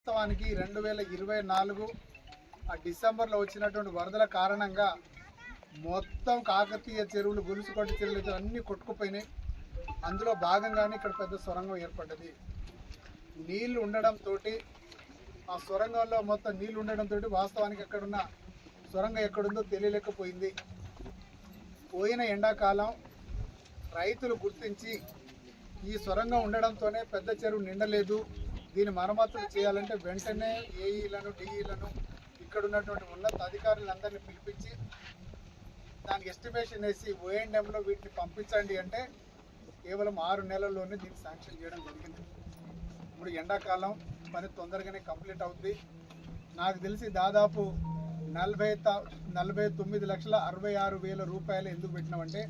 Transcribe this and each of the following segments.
వాస్తవానికి 2024 డిసెంబర్లో వచ్చినటువంటి వరదల కారణంగా మొత్తం కాకతీయ చెరువులు, గొలుసుకొట్ట చెరువులు అన్నీ కొట్టుకుపోయినాయి. అందులో భాగంగానే ఇక్కడ పెద్ద సొరంగం ఏర్పడ్డది. నీళ్లు ఉండడంతో ఆ సొరంగంలో మొత్తం నీళ్లు ఉండడంతో వాస్తవానికి అక్కడున్న సొరంగం ఎక్కడుందో తెలియలేకపోయింది. పోయిన ఎండాకాలం రైతులు గుర్తించి ఈ సొరంగం ఉండడంతోనే పెద్ద చెరువు నిండలేదు, దీని మరమ్మతులు చేయాలంటే వెంటనే ఏఈలను, డిఈలను, ఇక్కడ ఉన్నటువంటి ఉన్నత అధికారులందరినీ పిలిపించి దానికి ఎస్టిమేషన్ వేసి ఓఎండ్ఎంలో వీటిని పంపించండి అంటే కేవలం 6 నెలల్లోనే దీన్ని శాంక్షన్ చేయడం జరిగింది. ఇప్పుడు ఎండాకాలం పని తొందరగానే కంప్లీట్ అవుతుంది. నాకు తెలిసి దాదాపు 49,66,000 రూపాయలు ఎందుకు పెట్టినామంటే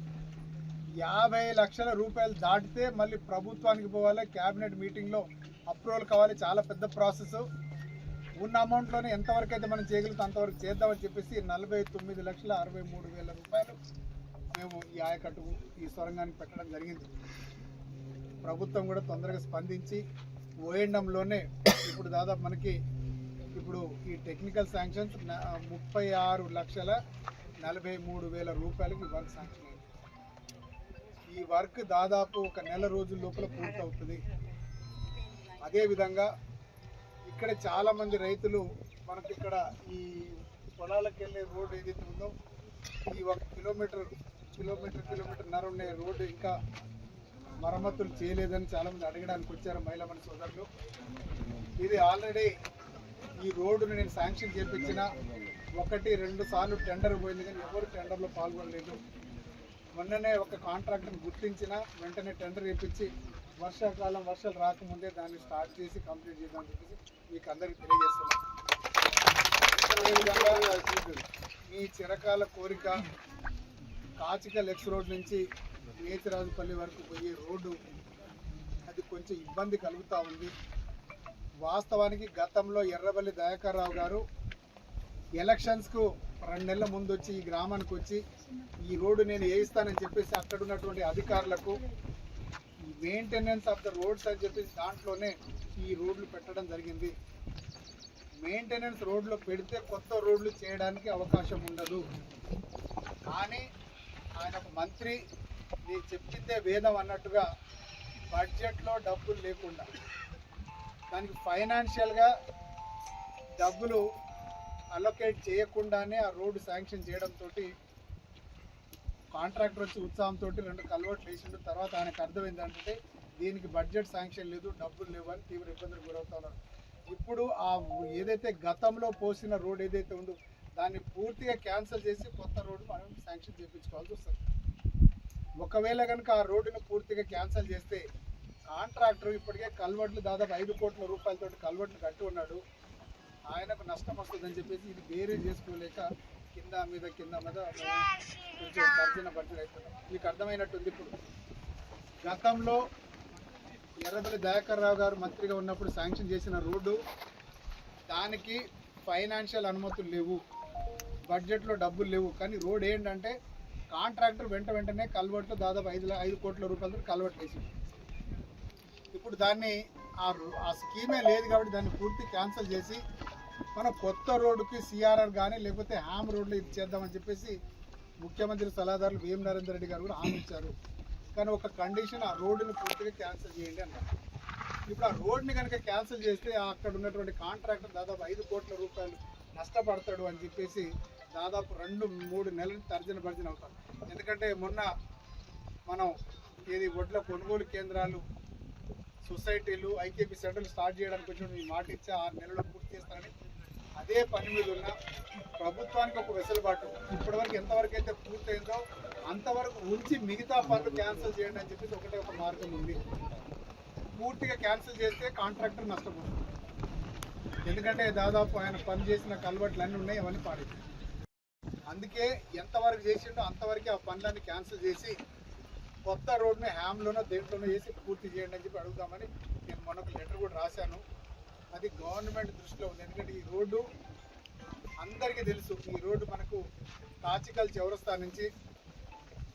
50 లక్షల రూపాయలు దాటితే మళ్ళీ ప్రభుత్వానికి పోవాలి, క్యాబినెట్ మీటింగ్లో అప్రూవల్ కావాలి, చాలా పెద్ద ప్రాసెస్. ఉన్న అమౌంట్లోనే ఎంతవరకు అయితే మనం చేయగలుగుతాం అంతవరకు చేద్దామని చెప్పేసి 49,63,000 రూపాయలు మేము ఈ ఆయకట్టుకు, ఈ సొరంగానికి పెట్టడం జరిగింది. ప్రభుత్వం కూడా తొందరగా స్పందించి ఓఎండ్ఎంలోనే ఇప్పుడు దాదాపు మనకి ఇప్పుడు ఈ టెక్నికల్ శాంక్షన్స్ 36,43,000 రూపాయలకి వర్క్ శాంక్షన్ అయింది. ఈ వర్క్ దాదాపు ఒక నెల రోజుల లోపల పూర్తవుతుంది. అదేవిధంగా ఇక్కడ చాలామంది రైతులు మనకి ఇక్కడ ఈ పొలాలకు వెళ్ళే రోడ్డు ఏదైతే ఉందో ఈ 1 కిలోమీటర్న్నర ఉండే రోడ్డు ఇంకా మరమ్మతులు చేయలేదని చాలామంది అడగడానికి వచ్చారు మహిళా మన సోదరులు. ఇది ఆల్రెడీ ఈ రోడ్డును నేను శాంక్షన్ చేయించిన 1-2 సార్లు టెండర్ పోయింది, కానీ ఎవరు టెండర్లో పాల్గొనలేదు. మొన్ననే ఒక కాంట్రాక్టర్ని గుర్తించిన వెంటనే టెండర్ వేయించి వర్షాకాలం వర్షాలు రాకముందే దాన్ని స్టార్ట్ చేసి కంప్లీట్ చేద్దామని చెప్పేసి మీకు అందరికీ తెలియజేస్తున్నాం. అదేవిధంగా మీ చిరకాల కోరిక కాచికల్ ఎక్స్ రోడ్ నుంచి నేతిరాజుపల్లి వరకు పోయే రోడ్డు అది కొంచెం ఇబ్బంది కలుగుతూ ఉంది. వాస్తవానికి గతంలో ఎర్రబల్లి దయాకర్ రావు గారు ఎలక్షన్స్కు 2 నెలల ముందు వచ్చి ఈ గ్రామానికి వచ్చి ఈ రోడ్డు నేను వేయిస్తానని చెప్పేసి అక్కడ ఉన్నటువంటి అధికారులకు మెయింటెనెన్స్ ఆఫ్ ద రోడ్స్ అని చెప్పేసి దాంట్లోనే ఈ రోడ్లు పెట్టడం జరిగింది. మెయింటెనెన్స్ రోడ్లో పెడితే కొత్త రోడ్లు చేయడానికి అవకాశం ఉండదు. కానీ ఆయన ఒక మంత్రి, నేను చెప్పిందే వేదం అన్నట్టుగా బడ్జెట్లో డబ్బులు లేకుండా దానికి ఫైనాన్షియల్గా డబ్బులు అలొకేట్ చేయకుండానే ఆ రోడ్డు శాంక్షన్ చేయడంతో కాంట్రాక్టర్ వచ్చి ఉత్సాహంతో 2 కల్వర్ట్లు వేసిండు. తర్వాత ఆయనకు అర్థమైందంటే దీనికి బడ్జెట్ శాంక్షన్ లేదు, డబ్బులు లేవు అని తీవ్ర ఇబ్బందులు గురవుతున్నారు. ఇప్పుడు ఆ ఏదైతే గతంలో పోసిన రోడ్ ఏదైతే ఉందో దాన్ని పూర్తిగా క్యాన్సిల్ చేసి కొత్త రోడ్డు మనం శాంక్షన్ చేయించుకోవాల్సి వస్తుంది. ఒకవేళ కనుక ఆ రోడ్డును పూర్తిగా క్యాన్సిల్ చేస్తే కాంట్రాక్టర్ ఇప్పటికే కల్వర్ట్లు దాదాపు 5 కోట్ల రూపాయలతో కల్వర్ట్లు కట్టి ఉన్నాడు, ఆయనకు నష్టం వస్తుందని చెప్పేసి ఇది వేరే చేసుకోలేక కింద మీద కొంచెం తర్జన భర్జన అవుతున్నాం. మీకు అర్థమైనట్టుంది. ఇప్పుడు గతంలో ఎర్రబెల్లి దయాకర్ రావు గారు మంత్రిగా ఉన్నప్పుడు శాంక్షన్ చేసిన రోడ్డు దానికి ఫైనాన్షియల్ అనుమతులు లేవు, బడ్జెట్లో డబ్బులు లేవు. కానీ రోడ్ ఏంటంటే కాంట్రాక్టర్ వెంటనే కల్వర్ట్లు దాదాపు 5 కోట్ల రూపాయలతో కల్వర్ట్ వేసింది. ఇప్పుడు దాన్ని ఆ స్కీమే లేదు కాబట్టి దాన్ని పూర్తి క్యాన్సిల్ చేసి మనం కొత్త రోడ్డుకి సిఆర్ఆర్ కానీ లేకపోతే హ్యామ్ రోడ్లు ఇది చేద్దామని చెప్పేసి ముఖ్యమంత్రి సలహాదారులు వేం నరేందర్ రెడ్డి గారు కూడా హామీ ఇచ్చారు. కానీ ఒక కండిషన్, ఆ రోడ్డుని పూర్తిగా క్యాన్సిల్ చేయండి అన్నారు. ఇప్పుడు ఆ రోడ్ని కనుక క్యాన్సిల్ చేస్తే అక్కడ ఉన్నటువంటి కాంట్రాక్టర్ దాదాపు 5 కోట్ల రూపాయలు నష్టపడతాడు అని చెప్పేసి దాదాపు 2-3 నెలలు తర్జన భర్జన అవుతారు. ఎందుకంటే మొన్న మనం ఏది వడ్ల కొనుగోలు కేంద్రాలు, సొసైటీలు, ఐకేపీ సెంటర్లు స్టార్ట్ చేయడానికి వచ్చిన ఈ మాట ఇచ్చి 6 నెలల్లో పూర్తి చేస్తారని అదే పని మీద ఉన్న ప్రభుత్వానికి ఒక వెసులుబాటు ఇప్పటివరకు ఎంతవరకు అయితే పూర్తయిందో అంతవరకు ఉంచి మిగతా పనులు క్యాన్సిల్ చేయండి అని చెప్పేసి ఒక మార్గం ఉంది. పూర్తిగా క్యాన్సిల్ చేస్తే కాంట్రాక్టర్ నష్టపోతుంది. ఎందుకంటే దాదాపు ఆయన పని చేసిన కల్వర్ట్లు అన్నీ ఉన్నాయి, అవన్నీ పాడైపోయి. అందుకే ఎంతవరకు చేసిండో అంతవరకు ఆ పనులన్నీ క్యాన్సిల్ చేసి కొత్త రోడ్ని హ్యామ్లోనో దేంట్లోనో చేసి పూర్తి చేయండి అని చెప్పి అడుగుదామని నేను మొన్న ఒక లెటర్ కూడా రాశాను. అది గవర్నమెంట్ దృష్టిలో ఉంది. ఎందుకంటే ఈ రోడ్డు అందరికీ తెలుసు, ఈ రోడ్డు మనకు కాచికల్ చౌరస్తా నుంచి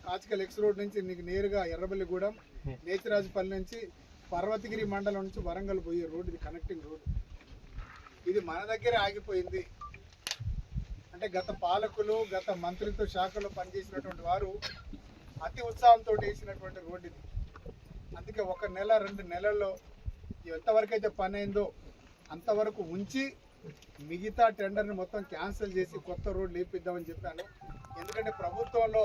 కాచికల్ ఎక్స్ రోడ్ నుంచి నీకు నేరుగా ఎర్రబల్లిగూడెం, నేతిరాజుపల్లి నుంచి పర్వతగిరి మండలం నుంచి వరంగల్ పోయే రోడ్డు, ఇది కనెక్టింగ్ రోడ్డు. ఇది మన దగ్గరే ఆగిపోయింది అంటే గత పాలకులు గత మంత్రిత్వ శాఖలో పనిచేసినటువంటి వారు అతి ఉత్సాహంతో వేసినటువంటి రోడ్డు ఇది. అందుకే 1 నెల 2 నెలల్లో ఎంతవరకు అయితే పని అయిందో అంతవరకు ఉంచి మిగతా టెండర్ని మొత్తం క్యాన్సిల్ చేసి కొత్త రోడ్లు వేపిద్దామని చెప్పాను. ఎందుకంటే ప్రభుత్వంలో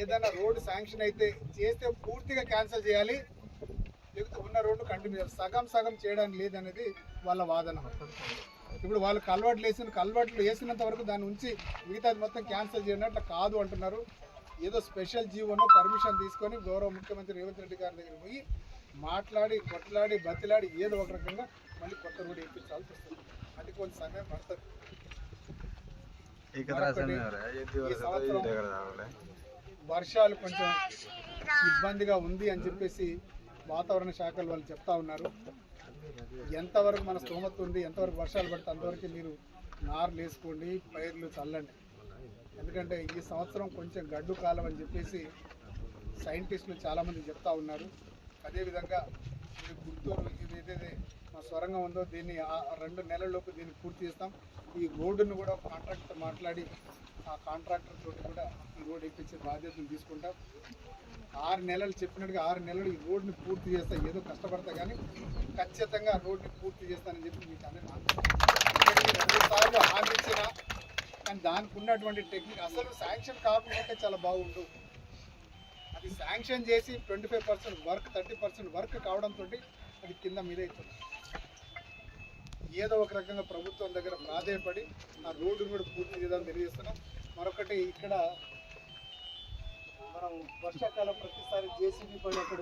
ఏదైనా రోడ్డు శాంక్షన్ అయితే చేస్తే పూర్తిగా క్యాన్సిల్ చేయాలి, లేకపోతే ఉన్న రోడ్డు కంటిన్యూ చేయాలి. సగం చేయడానికి లేదనేది వాళ్ళ వాదన. ఇప్పుడు వాళ్ళు కల్వర్ట్లు వేసినంత వరకు దాన్ని ఉంచి మిగతాది మొత్తం క్యాన్సిల్ చేయడం అట్లా కాదు అంటున్నారు. ఏదో స్పెషల్ జీవోనో పర్మిషన్ తీసుకొని గౌరవ ముఖ్యమంత్రి రేవంత్ రెడ్డి గారి దగ్గర పోయి మాట్లాడి కొట్లాడి బతిలాడి ఏదో ఒక రకంగా మళ్ళీ కొత్త రోడ్డు వేయించాల్సి వస్తుంది. అది కొంచెం సమయం పడుతుంది. ఈ సంవత్సరం వర్షాలు కొంచెం ఇబ్బందిగా ఉంది అని చెప్పేసి వాతావరణ శాఖలు వాళ్ళు చెప్తా ఉన్నారు. ఎంతవరకు మన స్తోమత ఉంది, ఎంతవరకు వర్షాలు పడితే అంతవరకు మీరు నార్లు వేసుకోండి, పైర్లు చల్లండి. ఎందుకంటే ఈ సంవత్సరం కొంచెం గడ్డు కాలం అని చెప్పేసి సైంటిస్టులు చాలామంది చెప్తా ఉన్నారు. అదేవిధంగా ఇది గుంటూరు ఇది ఏదైతే మా సొరంగం ఉందో దీన్ని 2 నెలల్లోపు దీన్ని పూర్తి చేస్తాం. ఈ రోడ్డును కూడా కాంట్రాక్టర్ మాట్లాడి ఆ కాంట్రాక్టర్ తోటి కూడా ఈ రోడ్ ఇప్పించే బాధ్యతను తీసుకుంటాం. 6 నెలలు చెప్పినట్టుగా 6 నెలలు ఈ రోడ్ని పూర్తి చేస్తా. ఏదో కష్టపడతా కానీ ఖచ్చితంగా రోడ్ని పూర్తి చేస్తానని చెప్పి మీకు అనే 2 సార్లు హామీ ఇచ్చిన కానీ దానికి ఉన్నటువంటి టెక్నిక్ అసలు శాంక్షన్ కాకుండా చాలా బాగుండు. అది శాంక్షన్ చేసి 25% వర్క్ 30% వర్క్ కావడంతో అది కింద మీద అవుతుంది. ఏదో ఒక రకంగా ప్రభుత్వం దగ్గర ప్రాధేయపడి ఆ రోడ్డును కూడా పూర్తి చేద్దామని తెలియజేస్తున్నాం. మరొకటి ఇక్కడ మనం వర్షాకాలం ప్రతిసారి జేసీబీ పని అక్కడ